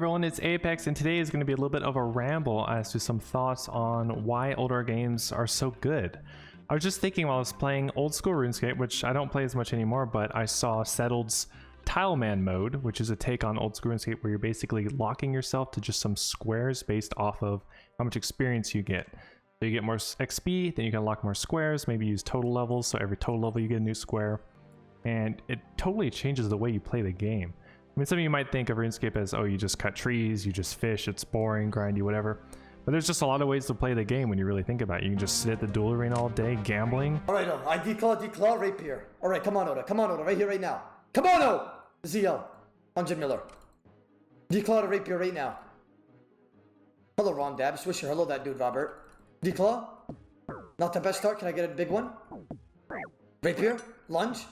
everyone, it's Apex, and today is going to be a little bit of a ramble as to some thoughts on why older games are so good. I was just thinking while I was playing old school RuneScape, which I don't play as much anymore, but I saw Settled's Tileman mode, which is a take on old school RuneScape where you're basically locking yourself to just some squares based off of how much experience you get. So you get more XP, then you can unlock more squares, maybe use total levels, so every total level you get a new square, and it totally changes the way you play the game. I mean, some of you might think of RuneScape as, oh, you just cut trees, you just fish, it's boring, grindy, whatever. But there's just a lot of ways to play the game when you really think about it. You can just sit at the duel arena all day, gambling. Alright, I declaw, rapier. Alright, come on, Oda, right here, right now. Come on, Oda! ZL, 100 Miller. Declaw the rapier right now. Hello, Ron Dab, Swisher, hello that dude, Robert. Declaw? Not the best start, can I get a big one? Rapier? Lunge?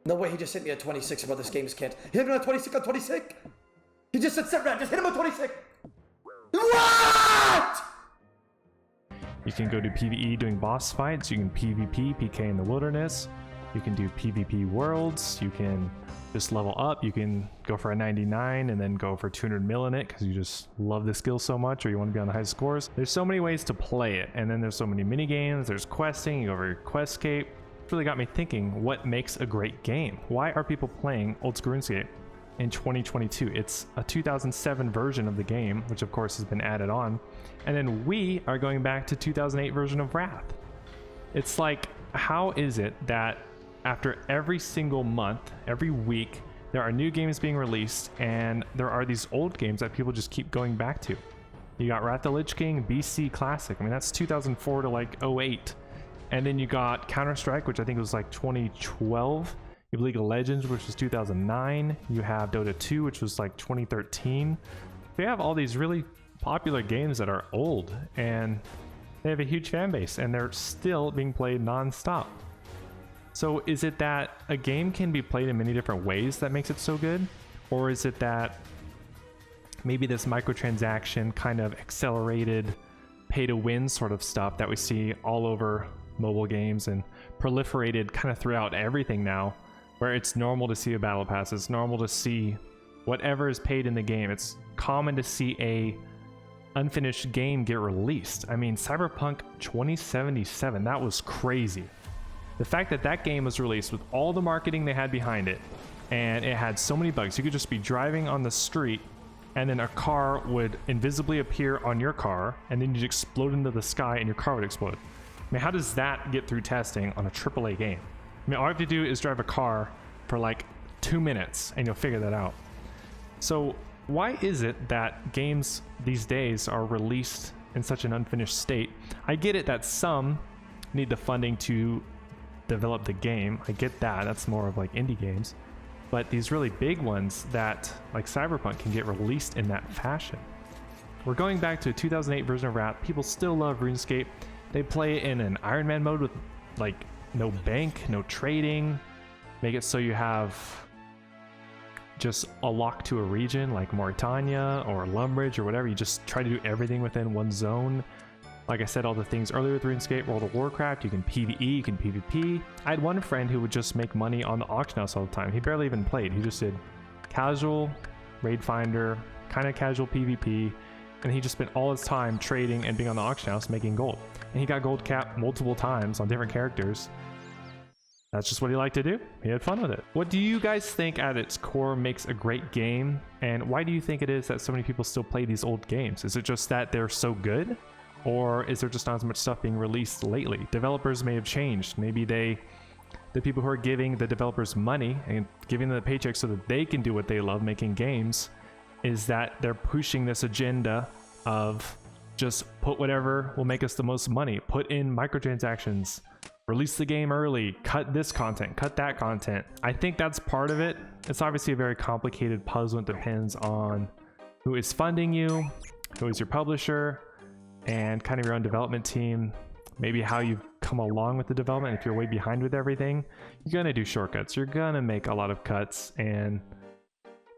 No way, he just hit me at 26, bro, this game's can't. He hit me at 26 on 26? He just said set rat, just hit him at 26! What?! You can go to PvE doing boss fights, you can PvP, PK in the wilderness, you can do PvP worlds, you can just level up, you can go for a 99 and then go for 200 mil in it because you just love the skill so much or you want to be on the high scores. There's so many ways to play it, and then there's so many mini games, there's questing, you go over Questscape. It really got me thinking, what makes a great game? Why are people playing old school RuneScape in 2022? It's a 2007 version of the game, which of course has been added on, and then we are going back to 2008 version of Wrath. It's like, how is it that after every single month, every week, there are new games being released, and there are these old games that people just keep going back to? You got Wrath the Lich King, BC Classic. I mean, that's 2004 to like 08. And then you got CounterStrike, which I think was like 2012. You have League of Legends, which was 2009. You have Dota 2, which was like 2013. They have all these really popular games that are old, and they have a huge fan base, and they're still being played non-stop. So is it that a game can be played in many different ways that makes it so good? Or is it that maybe this microtransaction kind of accelerated pay-to-win sort of stuff that we see all over mobile games and proliferated kind of throughout everything now, where it's normal to see a battle pass, it's normal to see whatever is paid in the game, it's common to see a unfinished game get released. I mean, Cyberpunk 2077, that was crazy. The fact that that game was released with all the marketing they had behind it, and it had so many bugs, you could just be driving on the street and then a car would invisibly appear on your car, and then you'd explode into the sky and your car would explode. I mean, how does that get through testing on a AAA game? I mean, all you have to do is drive a car for like 2 minutes and you'll figure that out. So why is it that games these days are released in such an unfinished state? I get it that some need the funding to develop the game. I get that. That's more of like indie games. But these really big ones that, like Cyberpunk, can get released in that fashion. We're going back to a 2008 version of Wrath. People still love RuneScape. They play in an Iron Man mode with like no bank, no trading. Make it so you have just a lock to a region like Mauritania or Lumbridge or whatever. You just try to do everything within one zone. Like I said, all the things earlier with RuneScape, World of Warcraft, you can PvE, you can PvP. I had one friend who would just make money on the auction house all the time. He barely even played. He just did casual, raid finder, kind of casual PvP, and he just spent all his time trading and being on the auction house making gold. And he got gold capped multiple times on different characters. That's just what he liked to do. He had fun with it. What do you guys think at its core makes a great game? And why do you think it is that so many people still play these old games? Is it just that they're so good? Or is there just not as much stuff being released lately? Developers may have changed. Maybe the people who are giving the developers money and giving them the paycheck so that they can do what they love, making games, is that they're pushing this agenda of just put whatever will make us the most money. Put in microtransactions, release the game early, cut this content, cut that content. I think that's part of it. It's obviously a very complicated puzzle. It depends on who is funding you, who is your publisher, and kind of your own development team, maybe how you've come along with the development. If you're way behind with everything, you're gonna do shortcuts, you're gonna make a lot of cuts, and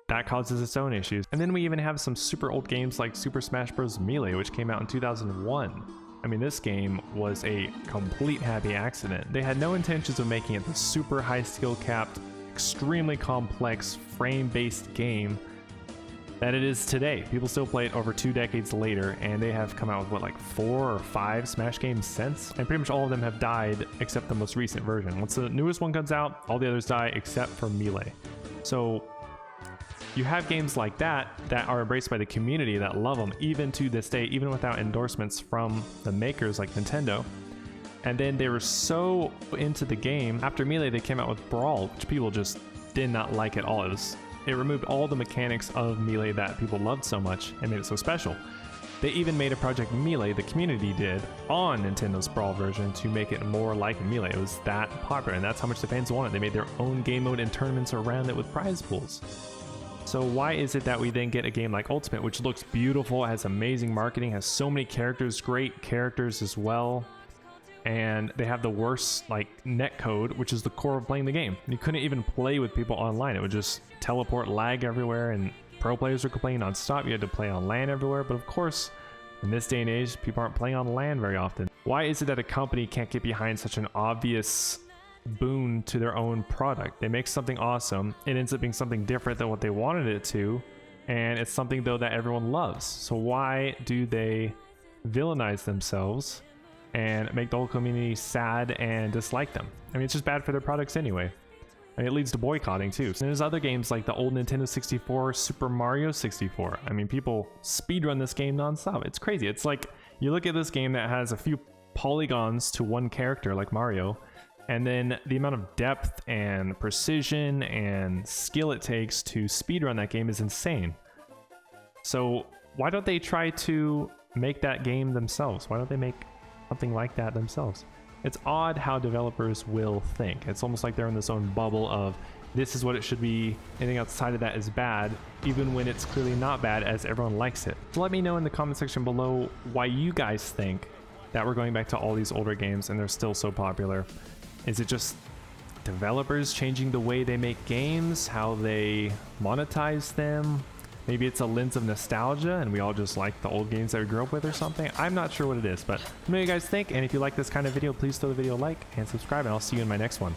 that causes its own issues. And then we even have some super old games like Super Smash Bros. Melee, which came out in 2001. I mean, this game was a complete happy accident. They had no intentions of making it the super high skill capped, extremely complex frame-based game that it is today. People still play it over 2 decades later, and they have come out with what, like 4 or 5 Smash games since, and pretty much all of them have died except the most recent version. Once the newest one comes out, all the others die except for Melee. So you have games like that that are embraced by the community that love them even to this day, even without endorsements from the makers like Nintendo. And then they were so into the game, after Melee they came out with Brawl, which people just did not like at all. It removed all the mechanics of Melee that people loved so much and made it so special. They even made a Project Melee, the community did, on Nintendo's Brawl version to make it more like Melee. It was that popular, and that's how much the fans wanted. They made their own game mode and tournaments around it with prize pools. So why is it that we then get a game like Ultimate, which looks beautiful, has amazing marketing, has so many characters, great characters as well, and they have the worst like netcode, which is the core of playing the game. You couldn't even play with people online. It would just teleport, lag everywhere, and pro players were complaining non-stop. You had to play on LAN everywhere, but of course, in this day and age, people aren't playing on LAN very often. Why is it that a company can't get behind such an obvious boon to their own product? They make something awesome, it ends up being something different than what they wanted it to, and it's something though that everyone loves. So why do they villainize themselves and make the whole community sad and dislike them? I mean, it's just bad for their products anyway. I mean, it leads to boycotting too. So there's other games like the old Nintendo 64, Super Mario 64. I mean, people speedrun this game nonstop. It's crazy. It's like you look at this game that has a few polygons to one character like Mario, and then the amount of depth and precision and skill it takes to speedrun that game is insane. So why don't they try to make that game themselves? Why don't they make something like that themselves? It's odd how developers will think. It's almost like they're in this own bubble of this is what it should be, anything outside of that is bad, even when it's clearly not bad as everyone likes it. So let me know in the comment section below why you guys think that we're going back to all these older games and they're still so popular. Is it just developers changing the way they make games, how they monetize them? Maybe it's a lens of nostalgia and we all just like the old games that we grew up with or something. I'm not sure what it is, but let me know what you guys think. And if you like this kind of video, please throw the video a like and subscribe, and I'll see you in my next one.